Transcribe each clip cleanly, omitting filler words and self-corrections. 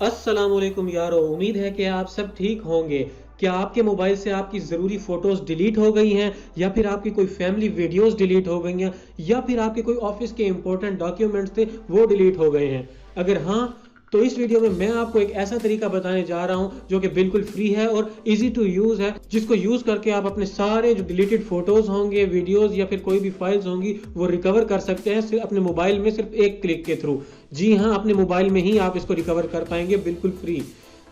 अस्सलामुअलैकुम यारो, उम्मीद है कि आप सब ठीक होंगे। क्या आपके मोबाइल से आपकी ज़रूरी फ़ोटोज़ डिलीट हो गई हैं, या फिर आपकी कोई फैमिली वीडियोज़ डिलीट हो गई हैं, या फिर आपके कोई ऑफिस के इंपॉर्टेंट डॉक्यूमेंट्स थे वो डिलीट हो गए हैं? अगर हाँ, तो इस वीडियो में मैं आपको एक ऐसा तरीका बताने जा रहा हूं जो कि बिल्कुल फ्री है और इजी टू यूज़ है, जिसको यूज़ करके आप अपने सारे जो डिलीटेड फ़ोटोज़ होंगे, वीडियोज़ या फिर कोई भी फाइल्स होंगी वो रिकवर कर सकते हैं सिर्फ अपने मोबाइल में, सिर्फ एक क्लिक के थ्रू। जी हाँ, अपने मोबाइल में ही आप इसको रिकवर कर पाएंगे बिल्कुल फ्री।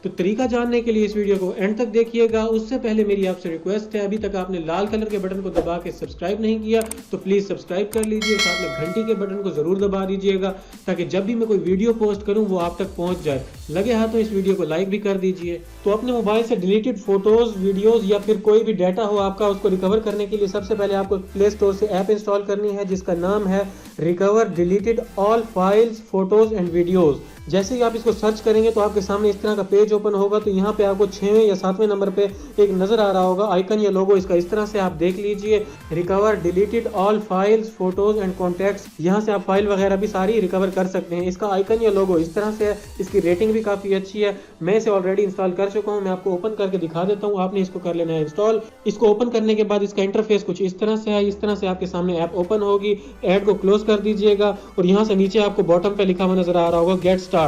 तो तरीका जानने के लिए इस वीडियो को एंड तक देखिएगा। उससे पहले मेरी आपसे रिक्वेस्ट है, अभी तक आपने लाल कलर के बटन को दबा के सब्सक्राइब नहीं किया तो प्लीज़ सब्सक्राइब कर लीजिए, साथ में घंटी के बटन को ज़रूर दबा दीजिएगा ताकि जब भी मैं कोई वीडियो पोस्ट करूं वो आप तक पहुंच जाए। लगे हाथों इस वीडियो को लाइक भी कर दीजिए। तो अपने मोबाइल से डिलीटेड फोटोज़, वीडियोज़ या फिर कोई भी डाटा हो आपका, उसको रिकवर करने के लिए सबसे पहले आपको प्ले स्टोर से ऐप इंस्टॉल करनी है जिसका नाम है recover deleted all files photos and videos. जैसे ही आप इसको सर्च करेंगे तो आपके सामने इस तरह का पेज ओपन होगा। तो यहाँ पे आपको 6वें या 7वें नंबर पे एक नजर आ रहा होगा आइकन या लोगो, इसका इस तरह से आप देख लीजिए, recover deleted all files photos and contacts. यहाँ से आप फाइल वगैरह भी सारी रिकवर कर सकते हैं। इसका आइकन या लोगो इस तरह से है, इसकी रेटिंग भी काफी अच्छी है। मैं इसे ऑलरेडी इंस्टॉल कर चुका हूँ, मैं आपको ओपन करके दिखा देता हूँ। आपने इसको कर लेना है इंस्टॉल। इसको ओपन करने के बाद इसका इंटरफेस कुछ इस तरह से है। इस तरह से आपके सामने ऐप ओपन होगी। ऐड को क्लोज कर दीजिएगा और यहाँ से नीचे आपको बॉटम पे लिखा हुआ नजर आ रहा होगा गेट स्टार्ट।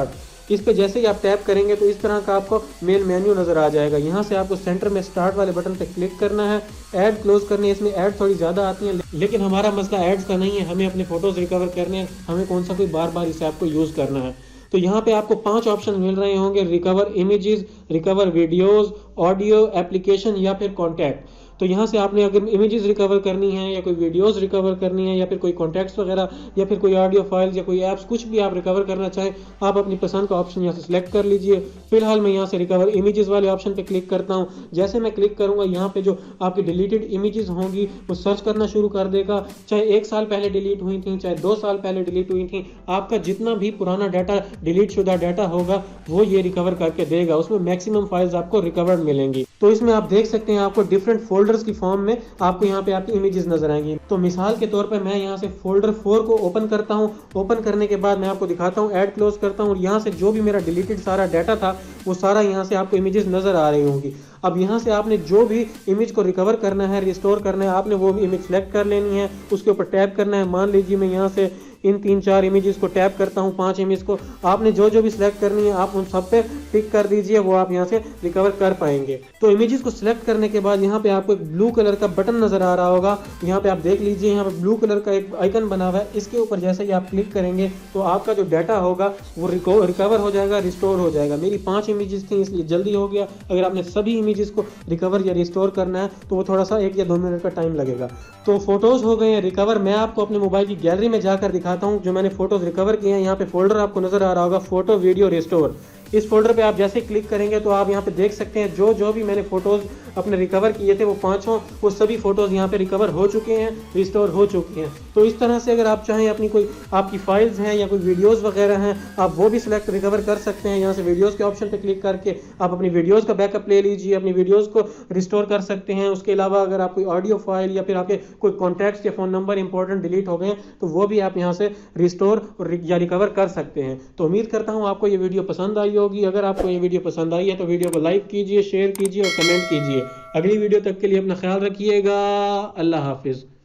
इस पे जैसे ही आप टैप करेंगे तो इस तरह का आपको मेन मेन्यू नजर आ जाएगा। यहाँ से आपको सेंटर में स्टार्ट वाले बटन पे क्लिक करना है। ऐड क्लोज करनी है। इसमें ऐड थोड़ी ज़्यादा आती है, लेकिन हमारा मसला ऐड्स का नहीं है, हमें अपने फोटोज रिकवर करने हैं। हमें कौन सा कोई बार बार इस ऐप को यूज़ करना है। तो यहाँ पे आपको 5 ऑप्शन मिल रहे होंगे, recover images, recover videos, audio, application या फिर कॉन्टैक्ट। तो यहाँ से आपने अगर इमेजेस रिकवर करनी है या कोई वीडियोस रिकवर करनी है या फिर कोई कॉन्टैक्ट्स वगैरह या फिर कोई ऑडियो फाइल्स या कोई ऐप्स, कुछ भी आप रिकवर करना चाहें, आप अपनी पसंद का ऑप्शन यहाँ से सिलेक्ट कर लीजिए। फिलहाल मैं यहाँ से रिकवर इमेजेस वाले ऑप्शन पे क्लिक करता हूँ। जैसे मैं क्लिक करूँगा, यहाँ पे जो आपकी डिलीटेड इमेजेस होंगी वो सर्च करना शुरू कर देगा। चाहे 1 साल पहले डिलीट हुई थी, चाहे 2 साल पहले डिलीट हुई थी, आपका जितना भी पुराना डाटा, डिलीट शुदा डाटा होगा वो ये रिकवर करके देगा। उसमें मैक्सिमम फाइल्स आपको रिकवर्ड मिलेंगी। तो इसमें आप देख सकते हैं आपको डिफरेंट फोल्डर्स की फॉर्म में आपको यहाँ पे आपकी इमेजेस नजर आएंगी। तो मिसाल के तौर पे मैं यहाँ से फोल्डर 4 को ओपन करता हूँ। ओपन करने के बाद मैं आपको दिखाता हूँ, ऐड क्लोज करता हूँ और यहाँ से जो भी मेरा डिलीटेड सारा डाटा था वो सारा यहाँ से आपको इमेजेस नजर आ रही होंगी। अब यहाँ से आपने जो भी इमेज को रिकवर करना है, रिस्टोर करना है, आपने वो इमेज सेलेक्ट कर लेनी है, उसके ऊपर टैप करना है। मान लीजिए मैं यहाँ से इन 3-4 इमेजेस को टैप करता हूँ, 5 इमेज को। आपने जो जो भी सिलेक्ट करनी है आप उन सब पे टिक कर दीजिए, वो आप यहाँ से रिकवर कर पाएंगे। तो इमेजेस को सिलेक्ट करने के बाद यहाँ पे आपको एक ब्लू कलर का बटन नजर आ रहा होगा। यहाँ पे आप देख लीजिए, यहाँ पे ब्लू कलर का एक आइकन बना हुआ है। इसके ऊपर जैसे ही आप क्लिक करेंगे तो आपका जो डाटा होगा वो रिकवर हो जाएगा, रिस्टोर हो जाएगा। मेरी 5 इमेजेस थी इसलिए जल्दी हो गया। अगर आपने सभी इमेजेस को रिकवर या रिस्टोर करना है तो वो थोड़ा सा 1 या 2 मिनट का टाइम लगेगा। तो फोटोज हो गए हैं रिकवर। मैं आपको अपने मोबाइल की गैलरी में जाकर दिखाता हूँ जो मैंने फोटोज रिकवर किए हैं। यहाँ पे फोल्डर आपको नजर आ रहा होगा, फोटो वीडियो रिस्टोर। इस फोल्डर पे आप जैसे क्लिक करेंगे तो आप यहाँ पे देख सकते हैं जो जो भी मैंने फोटोज अपने रिकवर किए थे वो 5 वो सभी फोटोज यहाँ पे रिकवर हो चुके हैं, रिस्टोर हो चुके हैं। तो इस तरह से अगर आप चाहें अपनी कोई आपकी फाइल्स हैं या कोई वीडियोस वगैरह हैं, आप वो भी सिलेक्ट रिकवर कर सकते हैं। यहाँ से वीडियोस के ऑप्शन पे क्लिक करके आप अपनी वीडियोस का बैकअप ले लीजिए, अपनी वीडियोस को रिस्टोर कर सकते हैं। उसके अलावा अगर आप कोई ऑडियो फाइल या फिर आपके कोई कॉन्टैक्ट्स या फोन नंबर इंपॉर्टेंट डिलीट हो गए तो वो भी आप यहाँ से रिस्टोर या रिकवर कर सकते हैं। तो उम्मीद करता हूँ आपको ये वीडियो पसंद आई होगी। अगर आपको ये वीडियो पसंद आई है तो वीडियो को लाइक कीजिए, शेयर कीजिए और कमेंट कीजिए। अगली वीडियो तक के लिए अपना ख्याल रखिएगा। अल्लाह हाफिज।